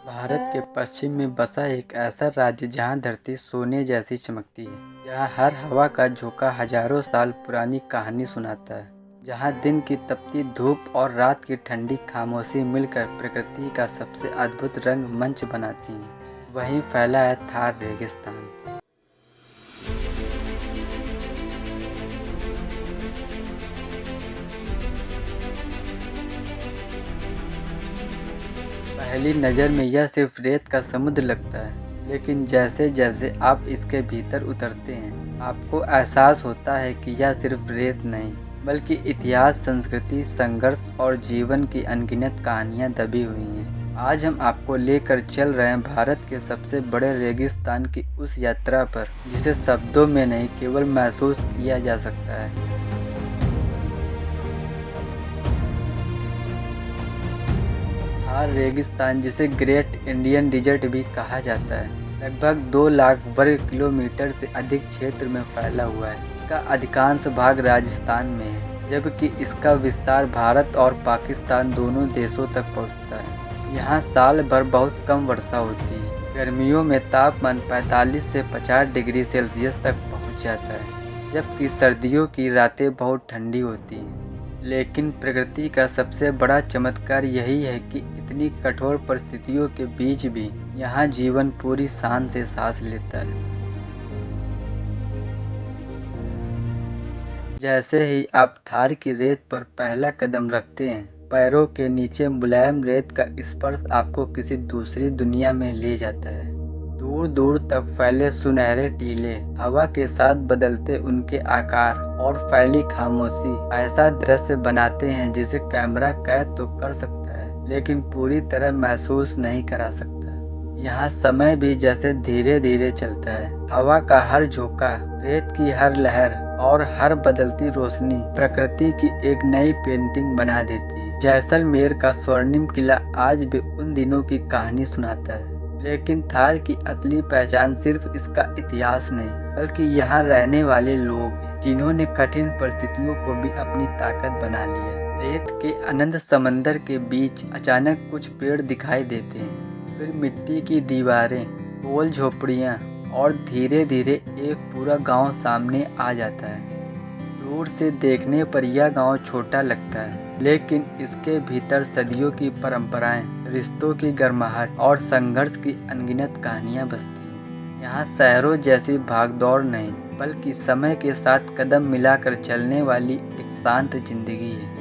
भारत के पश्चिम में बसा एक ऐसा राज्य जहाँ धरती सोने जैसी चमकती है, जहाँ हर हवा का झोंका हजारों साल पुरानी कहानी सुनाता है, जहाँ दिन की तपती धूप और रात की ठंडी खामोशी मिलकर प्रकृति का सबसे अद्भुत रंग मंच बनाती हैं। वहीं फैला है थार रेगिस्तान। पहली नज़र में यह सिर्फ रेत का समुद्र लगता है, लेकिन जैसे जैसे आप इसके भीतर उतरते हैं, आपको एहसास होता है कि यह सिर्फ रेत नहीं, बल्कि इतिहास, संस्कृति, संघर्ष और जीवन की अनगिनत कहानियां दबी हुई हैं। आज हम आपको लेकर चल रहे हैं भारत के सबसे बड़े रेगिस्तान की उस यात्रा पर, जिसे शब्दों में नहीं केवल महसूस किया जा सकता है। थार रेगिस्तान, जिसे ग्रेट इंडियन डिजर्ट भी कहा जाता है, लगभग 2 लाख वर्ग किलोमीटर से अधिक क्षेत्र में फैला हुआ है। इसका अधिकांश भाग राजस्थान में है, जबकि इसका विस्तार भारत और पाकिस्तान दोनों देशों तक पहुंचता है। यहाँ साल भर बहुत कम वर्षा होती है। गर्मियों में तापमान 45 से 50 डिग्री सेल्सियस तक पहुँच जाता है, जबकि सर्दियों की रातें बहुत ठंडी होती हैं। लेकिन प्रकृति का सबसे बड़ा चमत्कार यही है कि इतनी कठोर परिस्थितियों के बीच भी यहाँ जीवन पूरी शान से सांस लेता है। जैसे ही आप थार की रेत पर पहला कदम रखते हैं, पैरों के नीचे मुलायम रेत का स्पर्श आपको किसी दूसरी दुनिया में ले जाता है। दूर दूर तक फैले सुनहरे टीले, हवा के साथ बदलते उनके आकार और फैली खामोशी ऐसा दृश्य बनाते हैं जिसे कैमरा कैद तो कर सकता है, लेकिन पूरी तरह महसूस नहीं करा सकता। यहाँ समय भी जैसे धीरे धीरे चलता है। हवा का हर झोंका, रेत की हर लहर और हर बदलती रोशनी प्रकृति की एक नई पेंटिंग बना देती है। जैसलमेर का स्वर्णिम किला आज भी उन दिनों की कहानी सुनाता है। लेकिन थार की असली पहचान सिर्फ इसका इतिहास नहीं, बल्कि यहाँ रहने वाले लोग, जिन्होंने कठिन परिस्थितियों को भी अपनी ताकत बना लिया। रेत के अनंत समंदर के बीच अचानक कुछ पेड़ दिखाई देते हैं, फिर मिट्टी की दीवारें, गोल झोपड़ियाँ और धीरे धीरे एक पूरा गांव सामने आ जाता है। दूर से देखने पर यह गांव छोटा लगता है, लेकिन इसके भीतर सदियों की परंपराएं, रिश्तों की गर्माहट और संघर्ष की अनगिनत कहानियां बसती हैं। यहाँ शहरों जैसी भागदौड़ नहीं, बल्कि समय के साथ कदम मिलाकर चलने वाली एक शांत जिंदगी है।